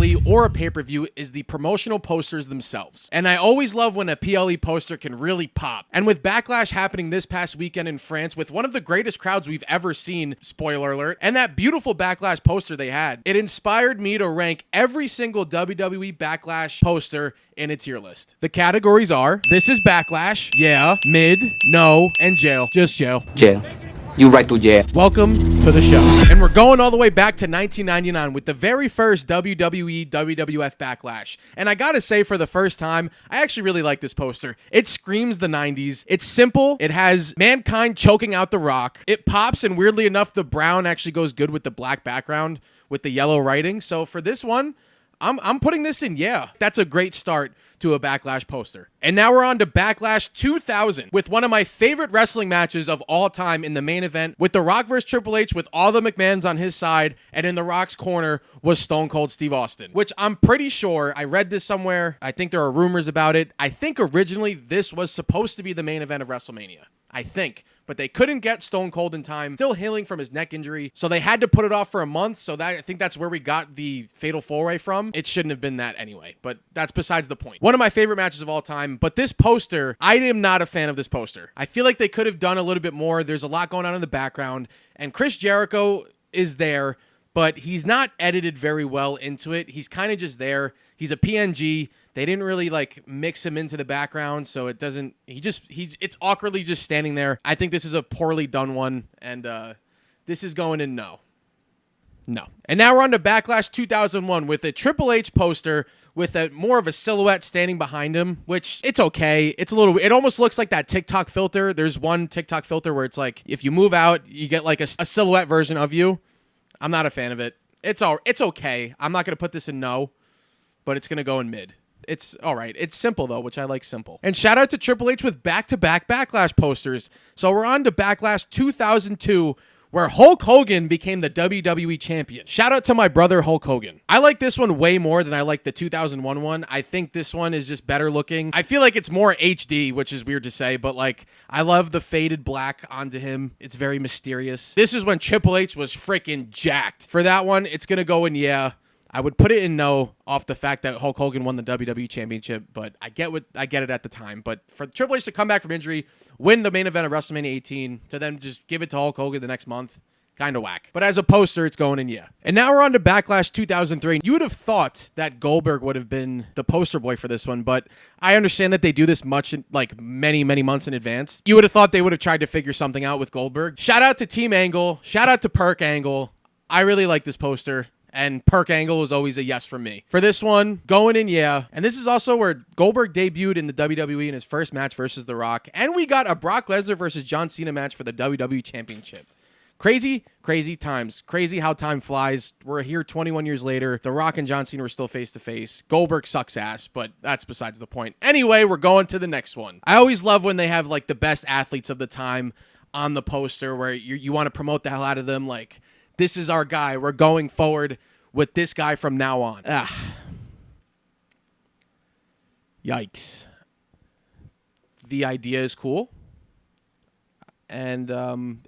PLE or a pay-per-view is the promotional posters themselves. And I always love when a PLE poster can really pop. And with Backlash happening this past weekend in France with one of the greatest crowds we've ever seen, spoiler alert, and that beautiful Backlash poster they had, it inspired me to rank every single WWE Backlash poster in a tier list. The categories are, this is Backlash, yeah, mid, no, and jail. Just jail. Jail. You right to jail. Welcome to the show. And we're going all the way back to 1999 with the very first WWE WWF Backlash. And I gotta say, for the first time, I actually really like this poster. It screams the 90s. It's simple. It has Mankind choking out The Rock. It pops, and weirdly enough, the brown actually goes good with the black background with the yellow writing. So for this one, I'm putting this in, yeah. That's a great start to a Backlash poster. And now we're on to Backlash 2000 with one of my favorite wrestling matches of all time in the main event with The Rock vs. Triple H with all the McMahons on his side, and in The Rock's corner was Stone Cold Steve Austin, which I'm pretty sure, I read this somewhere, I think there are rumors about it, I think originally this was supposed to be the main event of WrestleMania. I think. But they couldn't get Stone Cold in time, still healing from his neck injury, so they had to put it off for a month, so that I think that's where we got the Fatal 4-Way from. It shouldn't have been that anyway, but that's besides the point. One of my favorite matches of all time, but this poster, I am not a fan of this poster. I feel like they could have done a little bit more. There's a lot going on in the background, and Chris Jericho is there, but he's not edited very well into it. He's kind of just there. He's a PNG. They didn't really like mix him into the background, so it doesn't, it's awkwardly just standing there. I think this is a poorly done one, and this is going in no. No. And now we're on to Backlash 2001 with a Triple H poster with a more of a silhouette standing behind him, which it's okay. It's a little, it almost looks like that TikTok filter. There's one TikTok filter where it's like, if you move out, you get like a silhouette version of you. I'm not a fan of it. It's okay. I'm not going to put this in no, but it's going to go in mid. It's all right. It's simple, though, which I like simple. And shout out to Triple H with back-to-back Backlash posters. So we're on to Backlash 2002, where Hulk Hogan became the WWE champion. Shout out to my brother, Hulk Hogan. I like this one way more than I like the 2001 one. I think this one is just better looking. I feel like it's more HD, which is weird to say, but like, I love the faded black onto him. It's very mysterious. This is when Triple H was freaking jacked. For that one, it's going to go in yeah. I would put it in no off the fact that Hulk Hogan won the WWE Championship, but I get it at the time. But for Triple H to come back from injury, win the main event of WrestleMania 18, to then just give it to Hulk Hogan the next month, kind of whack. But as a poster, it's going in yeah. And now we're on to Backlash 2003. You would have thought that Goldberg would have been the poster boy for this one, but I understand that they do this much, like many, many months in advance. You would have thought they would have tried to figure something out with Goldberg. Shout out to Team Angle. Shout out to Perk Angle. I really like this poster. And Perk Angle was always a yes from me. For this one, going in, yeah. And this is also where Goldberg debuted in the WWE in his first match versus The Rock. And we got a Brock Lesnar versus John Cena match for the WWE Championship. Crazy, crazy times. Crazy how time flies. We're here 21 years later. The Rock and John Cena were still face-to-face. Goldberg sucks ass, but that's besides the point. Anyway, we're going to the next one. I always love when they have like the best athletes of the time on the poster where you want to promote the hell out of them, like, this is our guy. We're going forward with this guy from now on. Yikes. The idea is cool. And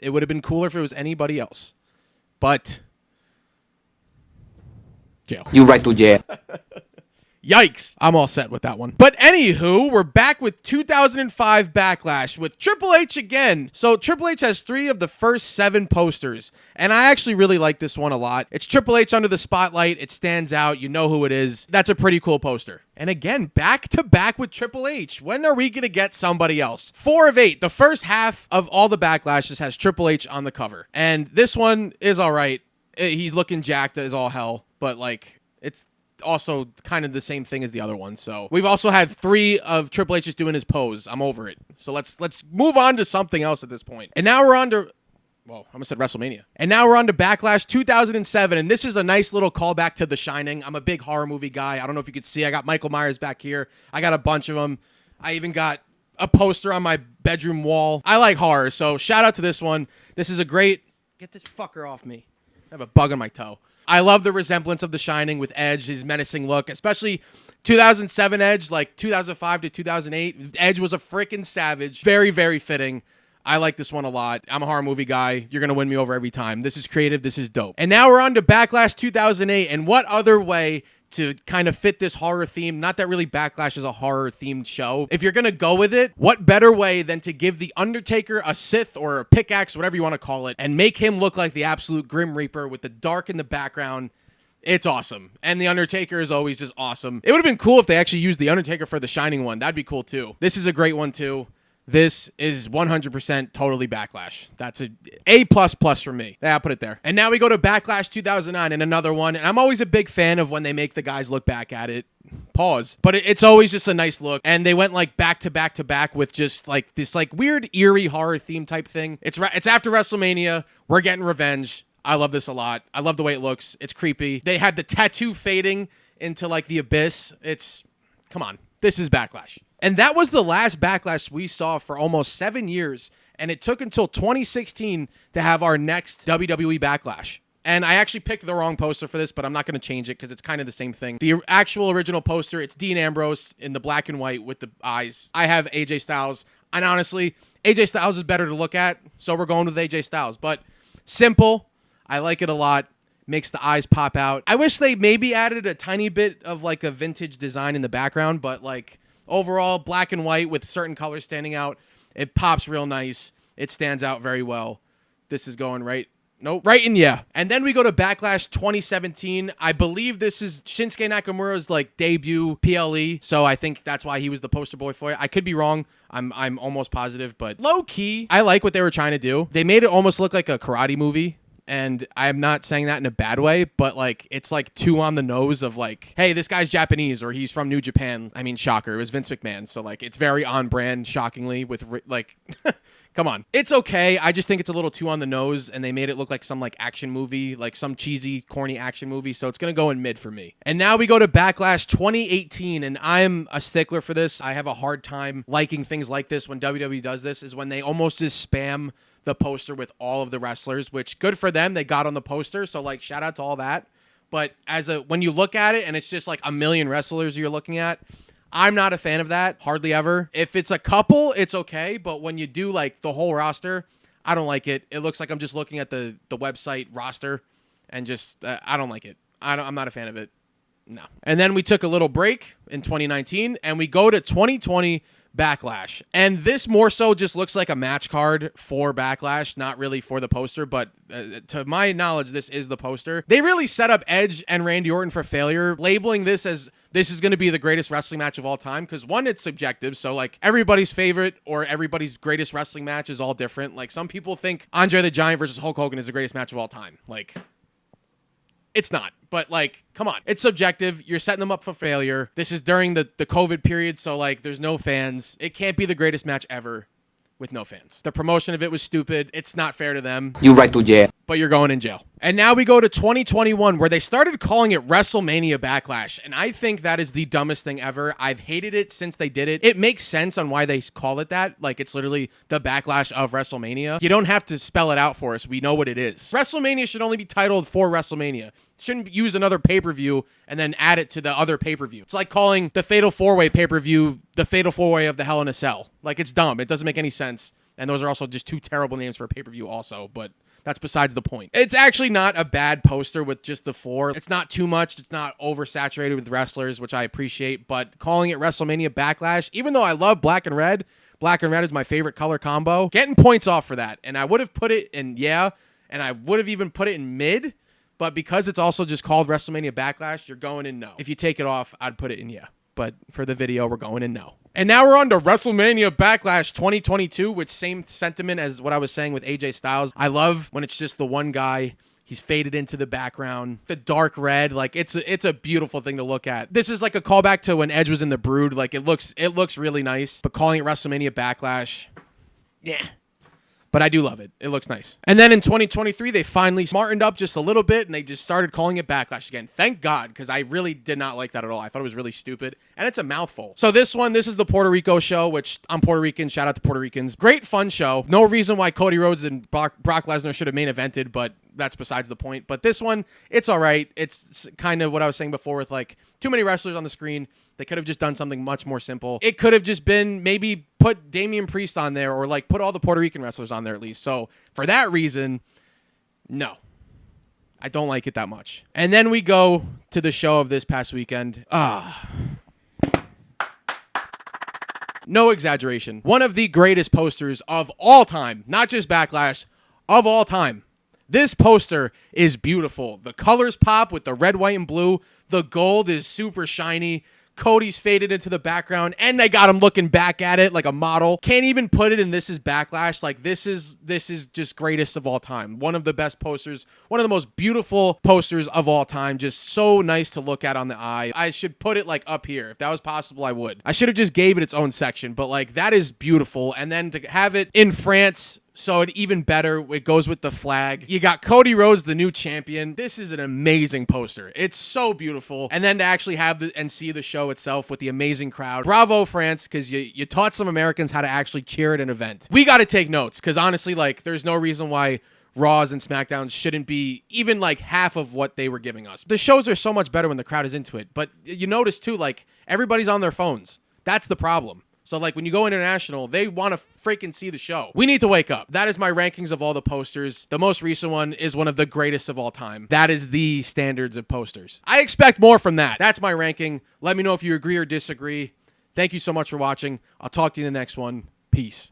it would have been cooler if it was anybody else. But jail. You right to jail. Yikes. I'm all set with that one. But anywho, we're back with 2005 Backlash with Triple H again. So Triple H has 3 of the first 7 posters, and I actually really like this one a lot. It's Triple H under the spotlight. It stands out. You know who it is. That's a pretty cool poster. And again, back to back with Triple H. When are we going to get somebody else? 4 of 8. The first half of all the Backlashes has Triple H on the cover. And this one is all right. He's looking jacked as all hell, but like, it's also kind of the same thing as the other one. So we've also had 3 of Triple H just doing his pose. I'm over it. So let's move on to something else at this point. And now we're on to, well, I almost said WrestleMania. And now we're on to Backlash 2007. And this is a nice little callback to The Shining. I'm a big horror movie guy. I don't know if you could see. I got Michael Myers back here. I got a bunch of them. I even got a poster on my bedroom wall. I like horror. So shout out to this one. This is a great, get this fucker off me. I have a bug on my toe. I love the resemblance of The Shining with Edge, his menacing look, especially 2007 Edge, like 2005 to 2008. Edge was a freaking savage. Very, very fitting. I like this one a lot. I'm a horror movie guy. You're going to win me over every time. This is creative. This is dope. And now we're on to Backlash 2008. And what other way to kind of fit this horror theme. Not that really Backlash is a horror-themed show. If you're going to go with it, what better way than to give The Undertaker a Sith or a pickaxe, whatever you want to call it, and make him look like the absolute Grim Reaper with the dark in the background. It's awesome. And The Undertaker is always just awesome. It would have been cool if they actually used The Undertaker for the Shining one. That'd be cool, too. This is a great one, too. This is 100% totally Backlash. That's a A++ for me. Yeah, I'll put it there. And now we go to Backlash 2009 and another one. And I'm always a big fan of when they make the guys look back at it. Pause. But it's always just a nice look. And they went like back to back to back with just like this like weird eerie horror theme type thing. It's after WrestleMania. We're getting revenge. I love this a lot. I love the way it looks. It's creepy. They had the tattoo fading into like the abyss. Come on. This is Backlash. And that was the last Backlash we saw for almost 7 years. And it took until 2016 to have our next WWE Backlash. And I actually picked the wrong poster for this, but I'm not going to change it because it's kind of the same thing. The actual original poster, it's Dean Ambrose in the black and white with the eyes. I have AJ Styles. And honestly, AJ Styles is better to look at. So we're going with AJ Styles. But simple. I like it a lot. Makes the eyes pop out. I wish they maybe added a tiny bit of like a vintage design in the background, but like overall black and white with certain colors standing out. It pops real nice. It stands out very well. This is going right. Nope. Right in yeah. And then we go to Backlash 2017. I believe this is Shinsuke Nakamura's like debut PLE. So I think that's why he was the poster boy for it. I could be wrong. I'm almost positive, but low key, I like what they were trying to do. They made it almost look like a karate movie. And I'm not saying that in a bad way, but like it's like too on the nose of like, hey, this guy's Japanese or he's from New Japan. I mean, shocker, it was Vince McMahon, so like it's very on brand, shockingly, with like, come on, it's okay. I just think it's a little too on the nose, and they made it look like some like action movie, like some cheesy, corny action movie. So it's gonna go in mid for me. And now we go to Backlash 2018, and I'm a stickler for this. I have a hard time liking things like this when WWE does this. Is when they almost just spam the poster with all of the wrestlers, which good for them. They got on the poster. So like shout out to all that. But when you look at it and it's just like a million wrestlers you're looking at, I'm not a fan of that. Hardly ever. If it's a couple, it's okay. But when you do like the whole roster, I don't like it. It looks like I'm just looking at the website roster and just, I don't like it. I'm not a fan of it. No. And then we took a little break in 2019 and we go to 2020 Backlash. And this more so just looks like a match card for Backlash, not really for the poster, but to my knowledge, this is the poster. They really set up Edge and Randy Orton for failure, labeling this as this is going to be the greatest wrestling match of all time, because one, it's subjective, so like everybody's favorite or everybody's greatest wrestling match is all different. Like some people think Andre the Giant versus Hulk Hogan is the greatest match of all time. Like, it's not, but like, come on. It's subjective. You're setting them up for failure. This is during the COVID period, so like there's no fans. It can't be the greatest match ever with no fans. The promotion of it was stupid. It's not fair to them. You right to jail. But you're going in jail. And now we go to 2021, where they started calling it WrestleMania Backlash. And I think that is the dumbest thing ever. I've hated it since they did it. It makes sense on why they call it that. Like, it's literally the backlash of WrestleMania. You don't have to spell it out for us. We know what it is. WrestleMania should only be titled for WrestleMania. Shouldn't use another pay-per-view and then add it to the other pay-per-view. It's like calling the Fatal 4-Way pay-per-view the Fatal 4-Way of the Hell in a Cell. Like, it's dumb. It doesn't make any sense. And those are also just two terrible names for a pay-per-view also, but that's besides the point. It's actually not a bad poster with just the four. It's not too much. It's not oversaturated with wrestlers, which I appreciate, but calling it WrestleMania Backlash, even though I love black and red is my favorite color combo, getting points off for that. And I would have put it in yeah, and I would have even put it in mid, but because it's also just called WrestleMania Backlash, you're going in no. If you take it off, I'd put it in yeah. But for the video, we're going in no. And now we're on to WrestleMania Backlash 2022, with same sentiment as what I was saying with AJ Styles. I love when it's just the one guy. He's faded into the background. The dark red, like it's a beautiful thing to look at. This is like a callback to when Edge was in the Brood. Like it looks really nice. But calling it WrestleMania Backlash, yeah. But I do love it. It looks nice. And then in 2023, they finally smartened up just a little bit, and they just started calling it Backlash again. Thank God, because I really did not like that at all. I thought it was really stupid, and it's a mouthful. So this is the Puerto Rico show, which I'm Puerto Rican. Shout out to Puerto Ricans. Great, fun show. No reason why Cody Rhodes and Brock Lesnar should have main evented, but that's besides the point. But this one, it's all right. It's kind of what I was saying before with like too many wrestlers on the screen. They could have just done something much more simple. It could have just been maybe put Damian Priest on there, or like put all the Puerto Rican wrestlers on there at least. So for that reason, no, I don't like it that much. And then we go to the show of this past weekend. No exaggeration. One of the greatest posters of all time, not just Backlash, of all time. This poster is beautiful. The colors pop with the red, white, and blue. The gold is super shiny. Cody's faded into the background, and they got him looking back at it like a model. Can't even put it in This Is Backlash. Like, this is just greatest of all time. One of the best posters, one of the most beautiful posters of all time. Just so nice to look at on the eye. I should put it like up here. If that was possible, I would. I should have just gave it its own section, but like, that is beautiful. And then to have it in France, so it even better, it goes with the flag. You got Cody Rhodes, the new champion. This is an amazing poster. It's so beautiful. And then to actually have and see the show itself with the amazing crowd. Bravo, France, because you taught some Americans how to actually cheer at an event. We got to take notes, because honestly, like, there's no reason why Raws and SmackDowns shouldn't be even like half of what they were giving us. The shows are so much better when the crowd is into it. But you notice too, like, everybody's on their phones. That's the problem. So, like, when you go international, they want to freaking see the show. We need to wake up. That is my rankings of all the posters. The most recent one is one of the greatest of all time. That is the standards of posters. I expect more from that. That's my ranking. Let me know if you agree or disagree. Thank you so much for watching. I'll talk to you in the next one. Peace.